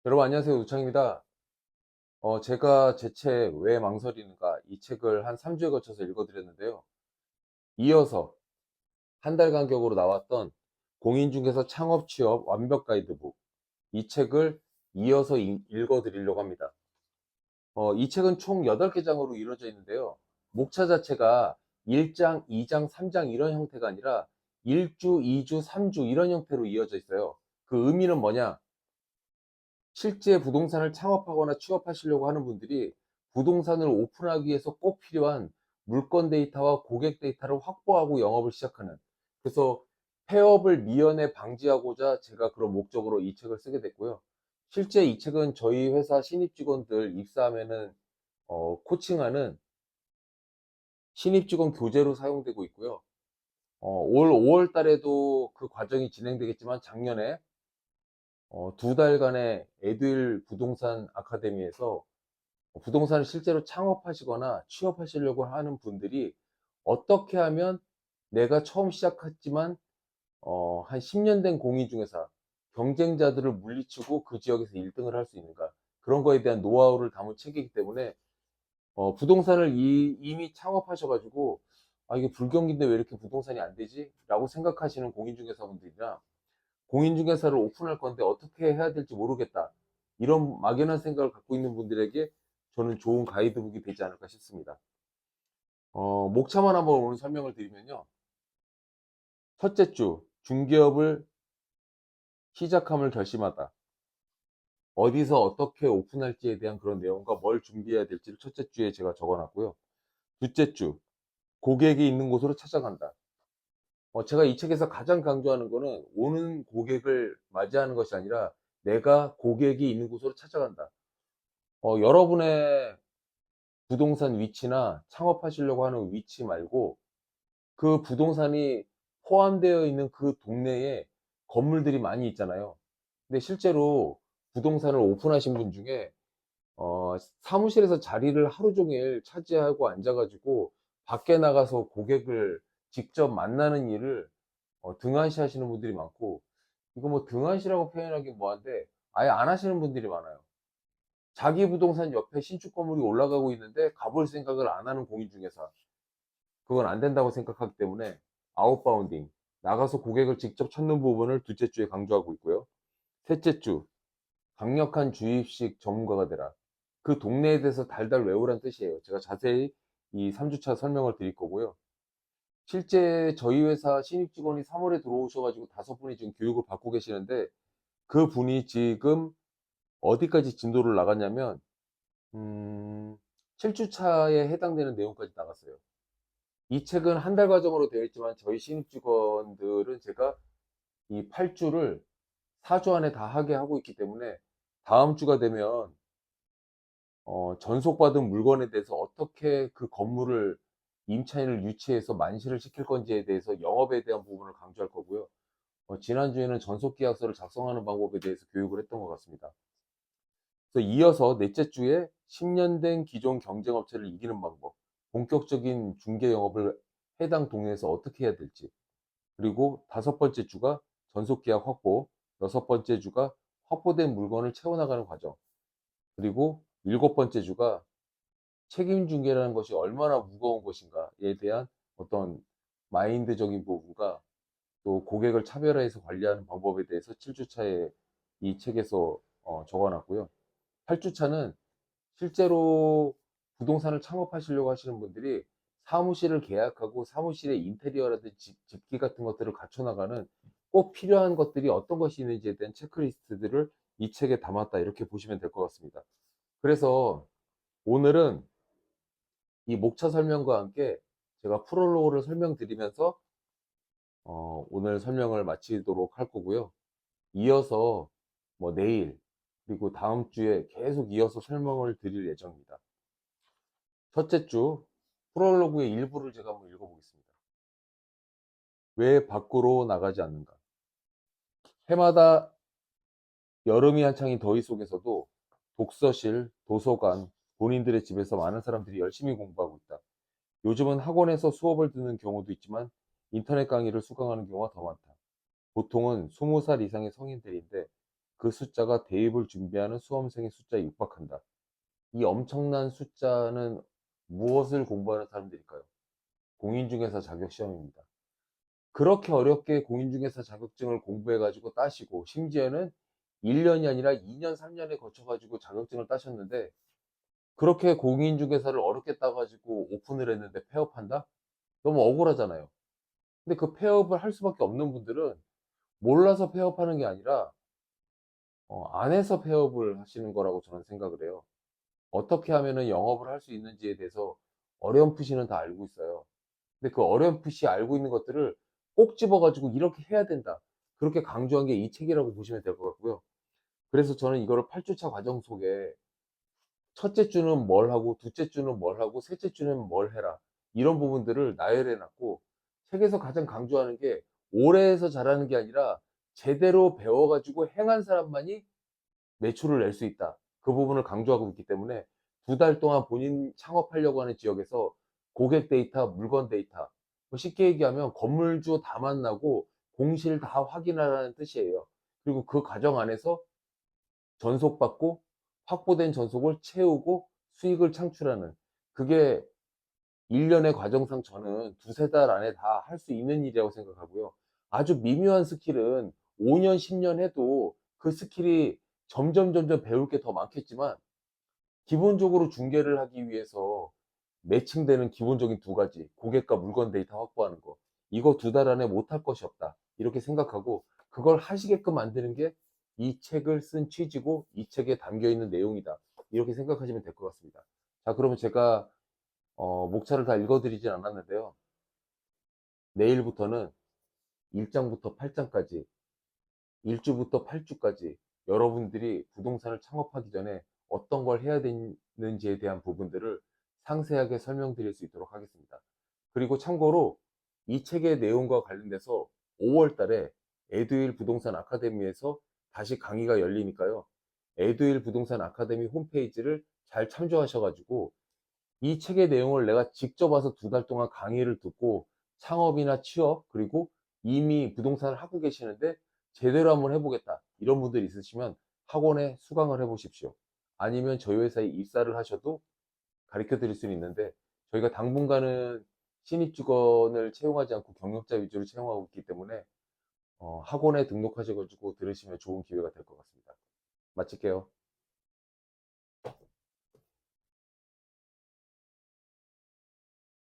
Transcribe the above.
여러분 안녕하세요. 우창입니다. 제가 제 책 왜 망설이는가 이 책을 한 3주에 걸쳐서 읽어드렸는데요. 이어서 한 달 간격으로 나왔던 공인중개사 창업 취업 완벽 가이드북 이 책을 이어서 읽어드리려고 합니다. 이 책은 총 8개 장으로 이루어져 있는데요. 목차 자체가 1장, 2장, 3장 이런 형태가 아니라 1주, 2주, 3주 이런 형태로 이어져 있어요. 그 의미는 뭐냐? 실제 부동산을 창업하거나 취업하시려고 하는 분들이 부동산을 오픈하기 위해서 꼭 필요한 물건 데이터와 고객 데이터를 확보하고 영업을 시작하는, 그래서 폐업을 미연에 방지하고자 제가 그런 목적으로 이 책을 쓰게 됐고요. 실제 이 책은 저희 회사 신입 직원들 입사하면은 코칭하는 신입 직원 교재로 사용되고 있고요. 올 5월 달에도 그 과정이 진행되겠지만, 작년에 2달간의 에듀윌 부동산 아카데미에서 부동산을 실제로 창업하시거나 취업하시려고 하는 분들이 어떻게 하면 내가 처음 시작했지만 한 10년 된 공인중개사 경쟁자들을 물리치고 그 지역에서 1등을 할 수 있는가, 그런 거에 대한 노하우를 담은 책이기 때문에 부동산을 이미 창업하셔가지고 이게 불경기인데 왜 이렇게 부동산이 안 되지? 라고 생각하시는 공인중개사분들이나 공인중개사를 오픈할 건데 어떻게 해야 될지 모르겠다, 이런 막연한 생각을 갖고 있는 분들에게 저는 좋은 가이드북이 되지 않을까 싶습니다. 목차만 한번 오늘 설명을 드리면요. 첫째 주, 중개업을 시작함을 결심하다. 어디서 어떻게 오픈할지에 대한 그런 내용과 뭘 준비해야 될지를 첫째 주에 제가 적어놨고요. 둘째 주, 고객이 있는 곳으로 찾아간다. 제가 이 책에서 가장 강조하는 거는 오는 고객을 맞이하는 것이 아니라 내가 고객이 있는 곳으로 찾아간다. 여러분의 부동산 위치나 창업하시려고 하는 위치 말고 그 부동산이 포함되어 있는 그 동네에 건물들이 많이 있잖아요. 근데 실제로 부동산을 오픈하신 분 중에 사무실에서 자리를 하루 종일 차지하고 앉아가지고 밖에 나가서 고객을 직접 만나는 일을 등한시 하시는 분들이 많고, 이거 뭐 등한시라고 표현하기 뭐한데 아예 안 하시는 분들이 많아요. 자기 부동산 옆에 신축 건물이 올라가고 있는데 가볼 생각을 안 하는 공인중개사, 그건 안 된다고 생각하기 때문에 아웃바운딩, 나가서 고객을 직접 찾는 부분을 둘째 주에 강조하고 있고요. 셋째 주, 강력한 주입식 전문가가 되라. 그 동네에 대해서 달달 외우란 뜻이에요. 제가 자세히 이 3주차 설명을 드릴 거고요. 실제 저희 회사 신입 직원이 3월에 들어오셔가지고 5분이 지금 교육을 받고 계시는데, 그 분이 지금 어디까지 진도를 나갔냐면 7주차에 해당되는 내용까지 나갔어요. 이 책은 한 달 과정으로 되어 있지만 저희 신입 직원들은 제가 이 8주를 4주 안에 다 하게 하고 있기 때문에 다음 주가 되면 전속받은 물건에 대해서 어떻게 그 건물을 임차인을 유치해서 만실을 시킬 건지에 대해서 영업에 대한 부분을 강조할 거고요. 지난주에는 전속계약서를 작성하는 방법에 대해서 교육을 했던 것 같습니다. 그래서 이어서 넷째 주에 10년 된 기존 경쟁업체를 이기는 방법, 본격적인 중개 영업을 해당 동네에서 어떻게 해야 될지, 그리고 다섯 번째 주가 전속계약 확보, 여섯 번째 주가 확보된 물건을 채워나가는 과정, 그리고 일곱 번째 주가 책임 중개라는 것이 얼마나 무거운 것인가에 대한 어떤 마인드적인 부분과 또 고객을 차별화해서 관리하는 방법에 대해서 7주차에 이 책에서 적어놨고요. 8주차는 실제로 부동산을 창업하시려고 하시는 분들이 사무실을 계약하고 사무실의 인테리어라든지 집기 같은 것들을 갖춰나가는 꼭 필요한 것들이 어떤 것이 있는지에 대한 체크리스트들을 이 책에 담았다, 이렇게 보시면 될 것 같습니다. 그래서 오늘은 이 목차 설명과 함께 제가 프롤로그를 설명드리면서 오늘 설명을 마치도록 할 거고요. 이어서 뭐 내일 그리고 다음 주에 계속 이어서 설명을 드릴 예정입니다. 첫째 주 프롤로그의 일부를 제가 한번 읽어보겠습니다. 왜 밖으로 나가지 않는가? 해마다 여름이 한창인 더위 속에서도 독서실, 도서관, 본인들의 집에서 많은 사람들이 열심히 공부하고 있다. 요즘은 학원에서 수업을 듣는 경우도 있지만 인터넷 강의를 수강하는 경우가 더 많다. 보통은 20살 이상의 성인들인데 그 숫자가 대입을 준비하는 수험생의 숫자에 육박한다. 이 엄청난 숫자는 무엇을 공부하는 사람들일까요? 공인중개사 자격시험입니다. 그렇게 어렵게 공인중개사 자격증을 공부해가지고 따시고, 심지어는 1년이 아니라 2년, 3년에 거쳐가지고 자격증을 따셨는데, 그렇게 공인중개사를 어렵게 따가지고 오픈을 했는데 폐업한다? 너무 억울하잖아요. 근데 그 폐업을 할 수밖에 없는 분들은 몰라서 폐업하는 게 아니라 안 해서 폐업을 하시는 거라고 저는 생각을 해요. 어떻게 하면은 영업을 할 수 있는지에 대해서 어렴풋이는 다 알고 있어요. 근데 그 어렴풋이 알고 있는 것들을 꼭 집어가지고 이렇게 해야 된다, 그렇게 강조한 게 이 책이라고 보시면 될 것 같고요. 그래서 저는 이거를 8주차 과정 속에 첫째 주는 뭘 하고, 둘째 주는 뭘 하고, 셋째 주는 뭘 해라, 이런 부분들을 나열해 놨고, 책에서 가장 강조하는 게 오래 해서 잘하는 게 아니라 제대로 배워가지고 행한 사람만이 매출을 낼 수 있다, 그 부분을 강조하고 있기 때문에 2달 동안 본인 창업하려고 하는 지역에서 고객 데이터, 물건 데이터, 뭐 쉽게 얘기하면 건물주 다 만나고 공실 다 확인하라는 뜻이에요. 그리고 그 과정 안에서 전속받고 확보된 전속을 채우고 수익을 창출하는, 그게 1년의 과정상 저는 2~3달 안에 다 할 수 있는 일이라고 생각하고요. 아주 미묘한 스킬은 5년, 10년 해도 그 스킬이 점점 배울 게 더 많겠지만, 기본적으로 중개를 하기 위해서 매칭되는 기본적인 2가지, 고객과 물건 데이터 확보하는 거, 이거 2달 안에 못할 것이 없다, 이렇게 생각하고 그걸 하시게끔 만드는 게 이 책을 쓴 취지고 이 책에 담겨 있는 내용이다, 이렇게 생각하시면 될 것 같습니다. 자, 그러면 제가 목차를 다 읽어드리진 않았는데요. 내일부터는 1장부터 8장까지, 1주부터 8주까지 여러분들이 부동산을 창업하기 전에 어떤 걸 해야 되는지에 대한 부분들을 상세하게 설명드릴 수 있도록 하겠습니다. 그리고 참고로 이 책의 내용과 관련돼서 5월 달에 에듀윌 부동산 아카데미에서 다시 강의가 열리니까요. 에듀윌 부동산 아카데미 홈페이지를 잘 참조하셔가지고 이 책의 내용을 내가 직접 와서 2달 동안 강의를 듣고 창업이나 취업, 그리고 이미 부동산을 하고 계시는데 제대로 한번 해보겠다, 이런 분들 있으시면 학원에 수강을 해 보십시오. 아니면 저희 회사에 입사를 하셔도 가르쳐 드릴 수는 있는데, 저희가 당분간은 신입 직원을 채용하지 않고 경력자 위주로 채용하고 있기 때문에 학원에 등록하셔가지고 들으시면 좋은 기회가 될 것 같습니다. 마칠게요.